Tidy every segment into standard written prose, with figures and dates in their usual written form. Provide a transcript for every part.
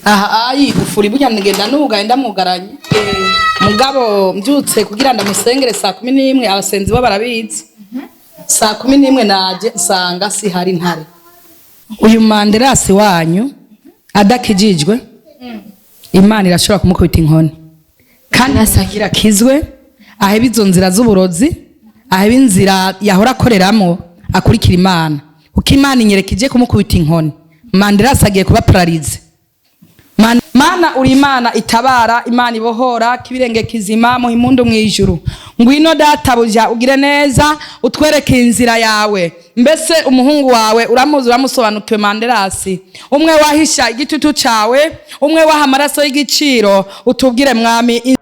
aha igufuri burya ngenda nugaye ndamugaranye mugabo mbyutse kugira ndamusengere saa 11 abasenzi bo barabizi saa 11 naje nsanga si hari Ntare uyu manderasi wanyu adakijijwe Imana irashobora kumukubita inkoni kandi asagira kizwe aheba izo nzira z'uburozi aheba inzira yahora akoreramo akurikira Imana uko Imana inyerekeje kumukubita inkoni manderasi agiye kuba paralize. Mana uri Imana itabara, Imana ibohora kibirenge kizima mu impundu mwijuru. Ngwino databuja ugire neza utwereke inzira yawe. Mbese umuhungu wawe uramuzi uramusobanukiwe manderasi. Umwe wahisha igitutu cawe, umwe waha amaraso y'igiciro utubwire mwami.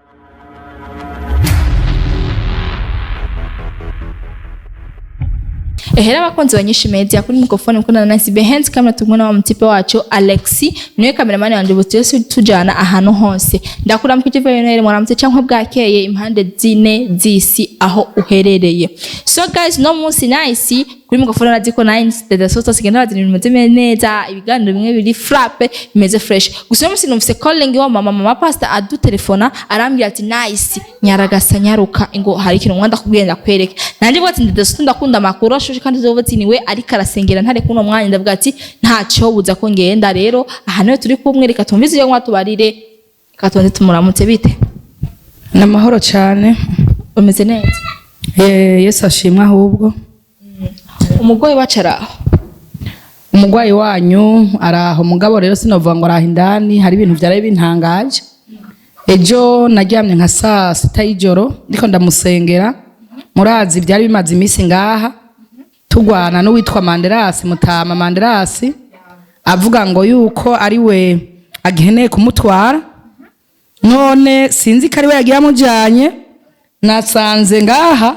Ehera bakonzi banyinshi media kuri mikrofone mukunda na Nancy Behenz kamera tumwe na mutipe wacu Alexi niwe cameraman wanje butse tujana ahantu hose ndakura mukije yonere muramutse cyangwa bwakeye impande zine zisi aho uherereye. So guys no munsi nice kuri mikrofone radiko 9 dada soto sigenda bazina bimeze neza ibiganiro bimwe biri frappe bimeze fresh gusa munsi numvise calling wa mama pastor adu telefona arambira ati nice nyaragasa nyaruka ngo hari ikintu mwanda kubwenda kwereke nanje bwati dada soto ndakunda makuru ashuje kandi zobati niwe ariko arasengera Ntare kuno mwanya ndavuga ati ntacyo buza ko ngenda rero ahantu turi kumwe reka tumvize iyo mwatubarire katonze tumuramutse bite namahoro cyane umeze neza Yesu ashimwa ahubwo umugwayi wacaraho umugwayi wanyu araho mugabo rero sinovuga ngo araho indani hari ibintu byaraye bintangaje ejo naryamye nka saa 6 y'ijoro ndiko ndamusengera murazi byari bimaze iminsi ngaha tugwana no witwa Manderasi mutama Manderasi avuga ngo yuko ari we agiheneye kumutwara none sinzi ko ari we yagiye amujanye nasanze ngaha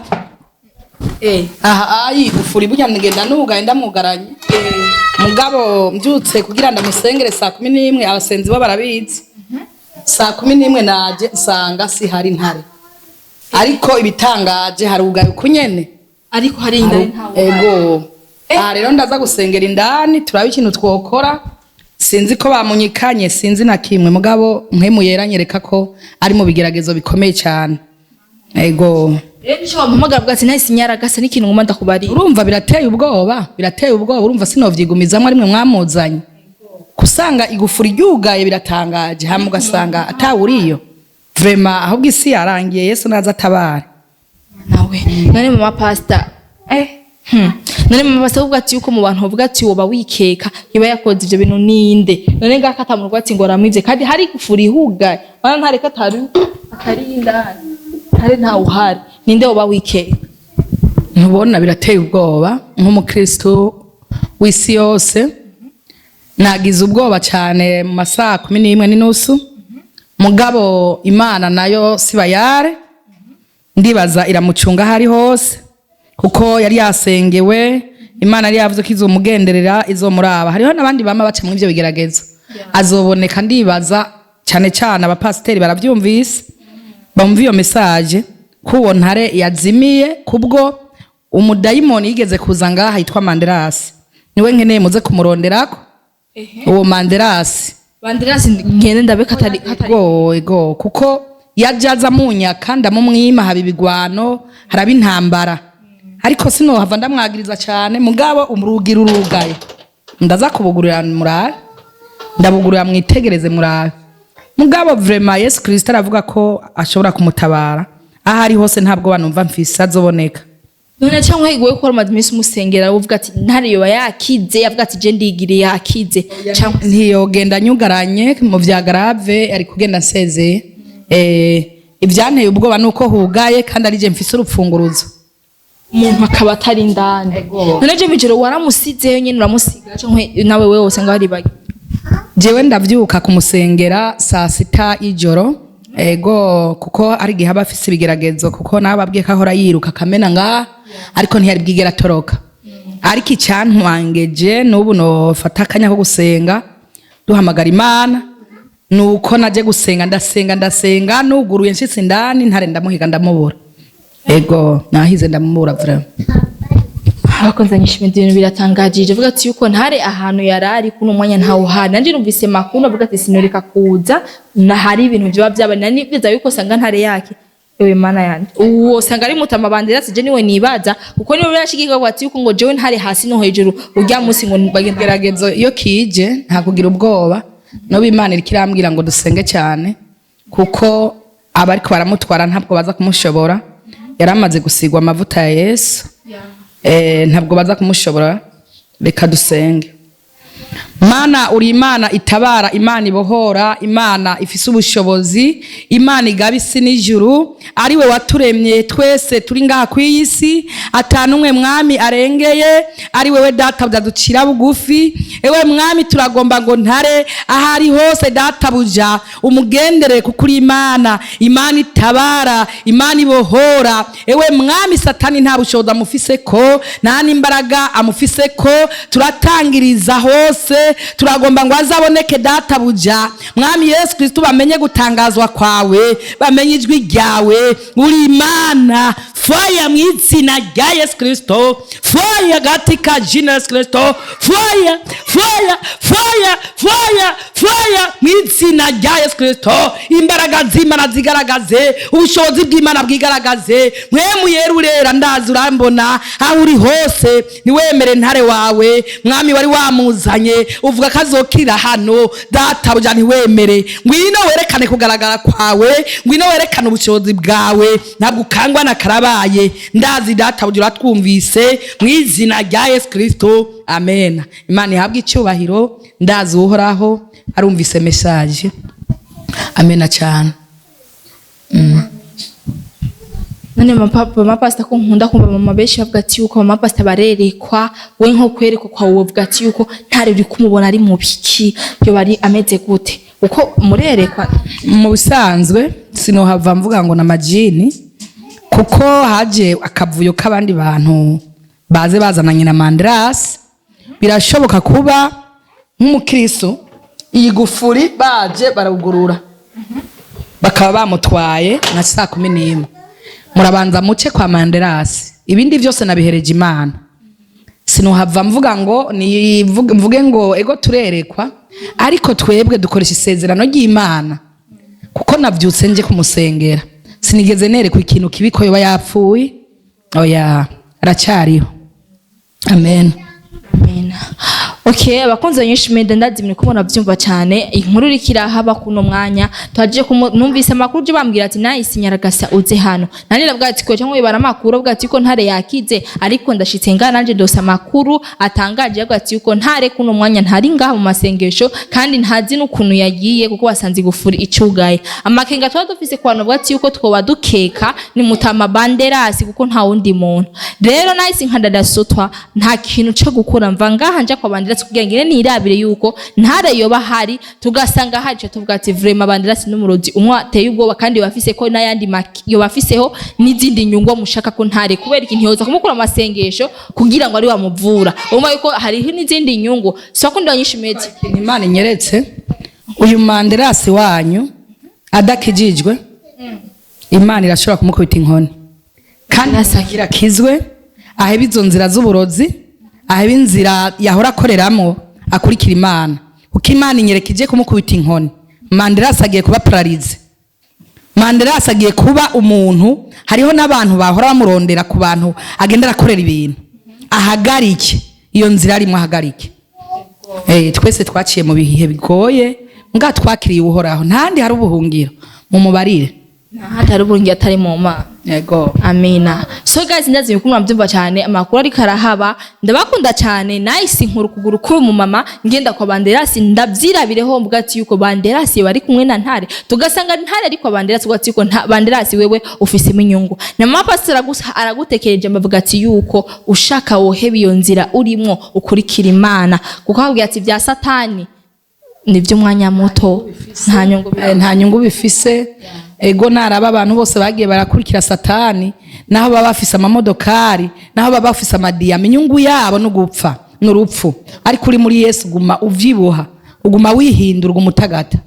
aha igufuri burya ngenda nugaye ndamugaranye mugabo mbyutse kugira ndamusengere saa 11 abasenzi bo barabizi saa 11 naje nsanga si hari Ntare ariko ibitangaje hari ugaye kunyene ariko hari indani ntawe ego rero ndaza gusengera indani turabe ikintu twokora sinzi ko bamunyikanye sinzi na kimwe mugabo mpemu yeranyereka ko ari mu bigeragezo bikomeye cyane ego Ejo mpamagara bwatsi nahise nyaragasa n'ikintu ngoma ndakubari. Urumva birateye ubwoba urumva sinovyigumizamwe ari mwe mwamuzanye. Kusanga igufuri ryugaye biratangaje hamwe ugasanga atawuriyo. Vraiment ahubwo isi yarangiye Yesu naza atabara. Nawe none mama pastor none mama pastor uvuga ati yuko mu bantu bavuga ati woba wikeka iba yakoze ivyo bintu ninde none ngakata mu rwatsi ngo ramwize kandi hari igufuri hugaye bana Ntare katari indani Ntare nta uhari ninde woba wikeka ntubona birateye ubwoba nk'umukristo w'isi yose nagize ubwoba cyane mu masaha 11:30 mugabo Imana nayo sibayare ndibaza iramucunga hari hose kuko yari yasengewe Imana yari yavuze ko izomugenderera izomuraba hariho nabandi bama baca mu ivyo bigeragezo azoboneka ndibaza cyane cyane abapasiteri baravyumvise bamva iyo message kuwo Ntare yazimiye kubwo umudayimoni yigeze kuza ngaha yitwa Manderasi niwe nkeneye muze kumuronderako uwo Manderasi ngene ndabe katari ego kuko yajaza munya kandi amumwima habibigwano haraba intambara ariko sino hava ndamwagiriza cyane mugabo umurugira urugaye ndaza kubugurira murabe ndabugurira mwitegereze murabe mugabo vraiment Yesu Kristo aravuga ko ashobora kumutabara ahari hose ntabwo banumva mfisa azoboneka none cyangwa higwe ko amadimisi musengera uvuga ati Ntare yoba yakize avuga ati je ndigire yakize cyangwa ntiyogenda nyugaranye mu vya grave ari kugenda nsezeye ivyanteye ubwoba nuko hugaye kandi ari je mfise urupfunguruzo umuntu akaba atari indani none je bijero waramusizeyo nyene uramusiga cyangwa nawe wewe usanga bari bagi jewe ndavyuka kumusengera saa 6 y'ijoro ego kuko ari gihe abafise ibigeragezo kuko nababwiye ko ahora yiruka kamena nga ariko ntiyari bwigera toroka ariko icyantwangeje n'ubu no fata akanya ko gusenga duhamagara Imana nuko naje gusenga ndasenga nuguruye nshitse indani Ntare ndamuhiga ndamubura ego nahize ndamubura vraiment abakoze nyishimye ibintu biratangajije avuga ati yuko Ntare ahantu yarari kuno mwanya ntawo hari nanje numvise makuru avuga ati sinoreka kuza na hari ibintu byo byabana nibwiza yuko sanga Ntare yake ewe mana yanje uwo sanga ari mutama bandera sije niwe nibaza kuko niwe birashikika ati yuko ngo jewe Ntare hasi no hejuru urya munsi ngo bageragezo iyo kije nta kugira ubwoba no bimana irikirambwira ngo dusenge cyane kuko abariko baramutwara ntabwo baza kumushobora yaramaze gusigwa amavuta ya Yesu ntabwo baza kumushobora reka dusenge. Mana uri Imana itabara, Imana ibohora, Imana ifise ubushobozi, Imana igaba isi n'ijuru, ari we waturemye twese turi ngaha ku isi, atanumwe mwami arengeye, ari wewe data budaducira bugufi. Ewe mwami turagomba ngo Ntare ahari hose data buja umugendere kuko uri Imana, Imana itabara, Imana ibohora. Ewe mwami satani nta bushobozi amufise ko, nta n'imbaraga amufise ko, turatangiriza hose turagomba ngo azaboneke data buja. Mwami Yesu Kristo bamenye gutangazwa kwawe, bamenye ijwi ryawe, uri Imana. Fire mw'izina rya Yesu Kristo, fire gatika jina Yesu Kristo, fire fire fire fire fire mw'izina rya Yesu Kristo. Imbaraga z'Imana zigaragaze, ubushobozi bw'Imana bwigaragaze. Mwemu yerurera ndazi urambona aho uri hose, niwemere Ntare wawe mwami wari wamuzanye uvuga kazokira hano data buja ntiwemere, ngwino werekane kugaragara kwawe, ngwino werekane ubushobozi bwawe, ntabwo ukangwa na karabaye. Ndazi data buja uratwumvise mw'izina rya Yesu Kristo, amen. Imana ihabwe icyubahiro, ndazi uhoraho arumvise message, amen cyane. None mapasta ko nkunda kumva mama benshi bavuga ati yuko mapasta barerekwa we nko kwerekwa kwa wowe bavuga ati yuko Ntare uri kumubona ari mu biki byo bari ameze gute uko murerekwa. Mu bisanzwe sinohava mvuga ngo na majini kuko haje akavuyo k'abandi bantu baze bazananye na Mandrasi. Birashoboka kuba nk'umukristo iyi gufuri baje baragurura bakaba bamutwaye nka saa 11 murabanza muce kwa Mandrasi, ibindi byose nabihereje Imana. Sinohava mvuga ngo ni mvuge ngo ego turerekwa, ariko twebwe dukoresha isezerano ry'Imana kuko navyutse nje kumusengera, sinigeze nerekwa ikintu kibiko yoba yapfuye. Oya aracyariho, amen amen. Okay, abakunze nyinshi ndazi mwe kubona byumva cyane inkuru rikira haba kuno mwanya twaje numvise amakuru je bambwira ati nahise Nyaragasa uze hano nani nabwo ati ko cyangwa ibara makuru bwa ati ko Ntare yakize, ariko ndashitse ngana nanje ndose amakuru atangaje bwa ati ko Ntare kuno mwanya ntari ngaha mu masengesho kandi ntazi n'ukuntu yagiye kuko basanze gufuri icugaye. Amakenga twa dufise kwano bwa ati ko twoba dukeka ni mutama Banderasi kuko nta wundi muntu. Rero nahise nkadadasotwa nta kintu cyo gukora mva ngaha nje kwa Banderasi kugira ngire nirabire yuko Ntare yoba hari, tugasanga hari cyo tuvuga ati vraiment Banderasi n'umurozi umwe ateye ubwoba kandi bafise ko nayandi yo bafiseho n'izindi nyungu mushaka ko Ntare kubera ikintu yoza kumukura amasengesho kugira ngo ari wamuvura umva yuko hari n'izindi nyungu. So kundi nyishimetse Imana inyeretse uyu Banderasi wanyu adakijijwe Imana irashobora kumukubita inkoni kandi asagira kizwe aheba izo nzira z'uburozi, aheba inzira yahora akoreramo akurikira Imana. Uko Imana inyerekije kumukubita inkoni, Banderasi agiye kuba paralize, Banderasi agiye kuba umuntu. Hariho n'abantu bahora bamurondera ku bantu agendera akorera ibintu, ahagarike iyo nzira arimo, ahagarike. Twese twaciye mu bihe bigoye nga twakiriye uhoraho, ntandi hari ubuhungiro mu mubarire, ntahandi hari ubuhungiro atari mu Mana. Yego, amina. So guys, ndazi yuko mwabyumva cyane amakuru ari karahaba, ndabakunda cyane. Nice inkuru kuguru kuri mu mama ngenda kwa Banderasi ndabyirabireho mvuga ati yuko Banderasi bari kumwe na Ntare, tugasanga Ntare ariko Banderasi ugati yuko Banderasi wewe ufise inyungu na mama pastor aragutekereje mbavuga ati yuko ushaka woheba iyo nzira urimo ukurikira Imana kuko habwiye ati bya satani nibyo mwanya muto nta nyungu bifise. Ego naraba abantu bose bagiye barakurikira satani, naho baba bafise amamodokari, naho baba bafise amadiyama, inyungu yabo no gupfa n'urupfu. Ariko uri muri Yesu guma uvyibuha, uguma wihindura umutagata.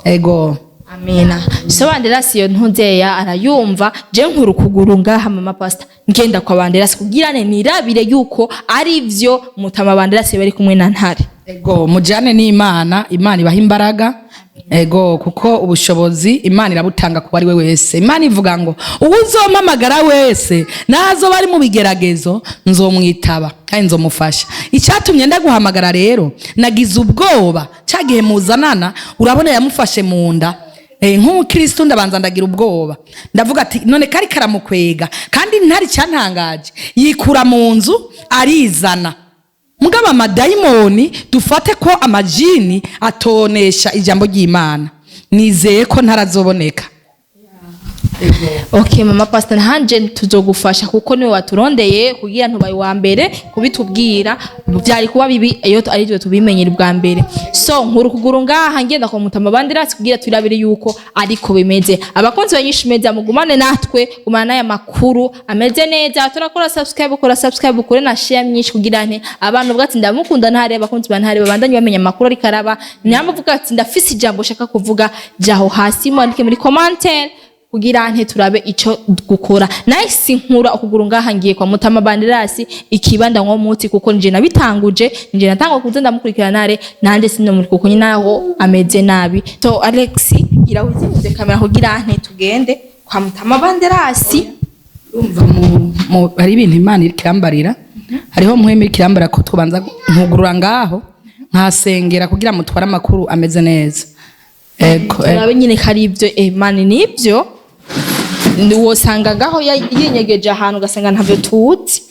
Ego, amina so banderasi iyo ntuzeya arayumva je nkuru kuguru ngaha mama pastor ngenda kwa banderasi kugirane nirabire yuko ari vyo mutama banderasi bari kumwe na Ntare. Ego mujane n'Imana, Imana ibaha imbaraga. Ego kuko ubushobozi Imana irabutanga ku bari we wese. Imana ivuga ngo uwuzompamagara wese nazo bari mu bigeragezo nzomwitaba kandi nzomufasha. Icyatumye ndaguhamagara rero nagize ubwoba cyagihe muzanana urabona yamufashe mu nda. Nk'umukristo ndabanza ndagira ubwoba ndavuga ati none kari karamukwega kandi Ntare cyantangaje yikura mu nzu arizana. Mugaba amadayimoni dufate ko amajini atonesha ijambo ry'Imana. Nizeye ko ntarazoboneka. Okay mama pastor hanje tuzogufasha kuko niwe waturondeye kugira ntubaye wa mbere kubitubwira byari kuba bibi iyo ari twe tubimenyera bwa mbere. So nkuru kuguru ngaha ngenda ko mutama banderasi kugira turabire yuko ariko bimeze. Abakonzi banyinshi media mugumane natwe gumana n'aya makuru ameze neza turakora subscribe ukore na share myinshi kugira nte abantu bwati ndamukunda Ntare abakonzi ba Ntare babandanye bamenya makuru ari karaba nyamvuga ati ndafise ijambo shaka kuvuga jaho hasi mwandike muri commentaire kugira nte turabe ico gukora. Nice nkura ukuguru ngaha ngiye kwa mutama banderasi ikibanda nko muti kuko nje nabitanguje nje natanga kuze ndamukurikirana Ntare nande sino muri kuko nyinaho ameze nabi. So Alexi irahuzize kamera kugira nte tugende kwa mutama banderasi. Umva hari ibintu Imana ikirambarira. Hariho muheme ikirambara ko tubanza nkugurura ngaho nkasengera kugira mutwara makuru ameze neza. Turabe nyine kari ibyo Imana nibyo wosanga gaho yinyegeje ahantu gasanga ntavyo tuzi.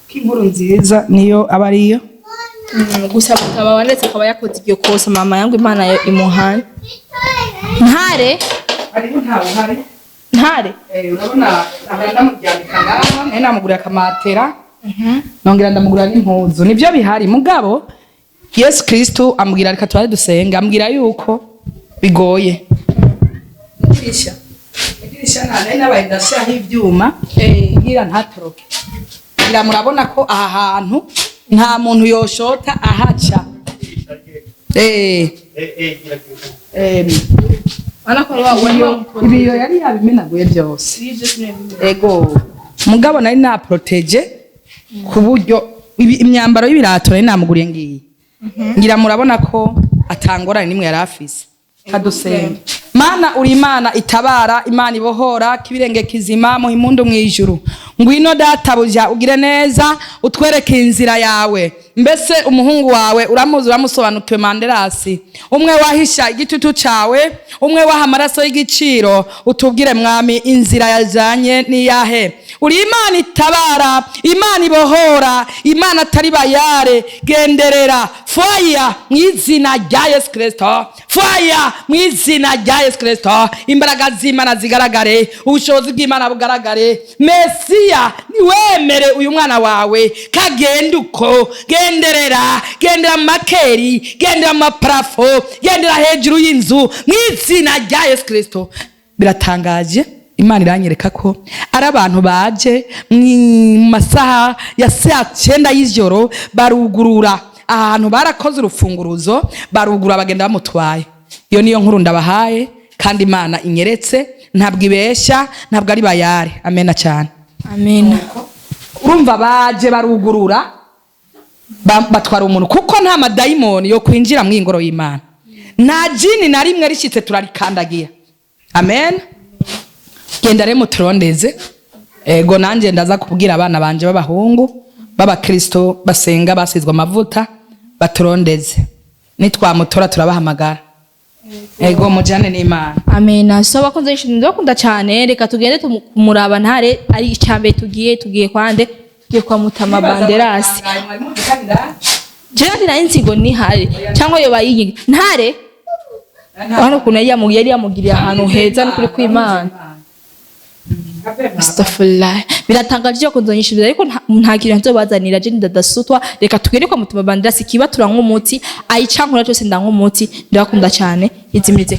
Kinkuru nziza niyo abariyo gusa mutaba wanetse akaba yakoze iryo kosa mama yangu Imana imuhana. Ntare Ntare urabona abanda muryamika ngaha namugurira akamatera nongera ndamugurira n'impuzu nivyo bihari mugabo Yesu Kristo ambwira reka twari dusenga ambwira yuko bigoye. Idirisha nane n'abayindashaho ivyuma ngira ntatoroke. Ngira murabona ko aha hantu nta muntu yoshota ahaca. Ana ko ibiyo yari yabimenaguye byose. Ego mugabo nari na protege ku buryo imyambaro y'ibirato nari namuguriye ngiye. Ngira murabona ko atangorane nimwe yarafise. Kadusenga. Mana uri Imana itabara, Imana ibohora kibirenge kizima mu impundu mwijuru. Ngwino databuja ugire neza utwereke inzira yawe. Mbese umuhungu wawe uramuzi uramusobanukiwe Manderasi. Umwe wahisha igitutu cawe, umwe waha amaraso y'igiciro utubwire mwami inzira yajanye ni yahe. Uri Imana itabara, Imana ibohora, Imana atari bayare genderera. Fire mwizina rya Yesu Kristo. Fire mwizina rya Yesu Kristo. Imbaraga z'Imana zigaragare, ubushobozi bw'Imana bugaragare. Mesiya niwemere uyu mwana wawe kagenda uko genderera, gendera makeri, gendera maprafo, gendera hejuru y'inzu mwizina rya Yesu Kristo. Biratangaje Imana iranyereka ko ari abantu baje mu masaha ya saa 9 y'ijoro barugurura ahantu barakoze urufunguruzo barugura bagenda bamutwaye. Iyo niyo nkuru ndabahaye kandi Imana inyeretse ntabwo ibeshya ntabwo ari bayare. Amena cyane. Amen. Urumva baje barugurura batwara umuntu kuko nta madayimoni yo kwinjira mu ingoro y'Imana. Nta jini na rimwe rishitse turarikandagira. Amen. Genda remo turondeze. Ego nanje ndaza kubwira abana banje b'abahungu b'abakristo basenga basizwe amavuta baturondeze. Nitwamutora turabahamagara. Ego mujane n'Imana. Amen. So bakunze ndakunda cyane reka tugende tumuraba Ntare ari icambe tugiye kwande tugiye kwa mutama banderasi. Jewe na insigo ni hari cyangwa yo bayinyi Ntare hano kuna yari yamugiriye ahantu heza no kuri kw'Imana. Astaghfirullah. Biratangaje ko nzonyishiriza ariko nta kintu nzobazanira je ndadasutwa reka tugere kwa mutuma banderasi kiba turanka umuti ayicankura cyose ndanka umuti ndakunda cyane izimirize.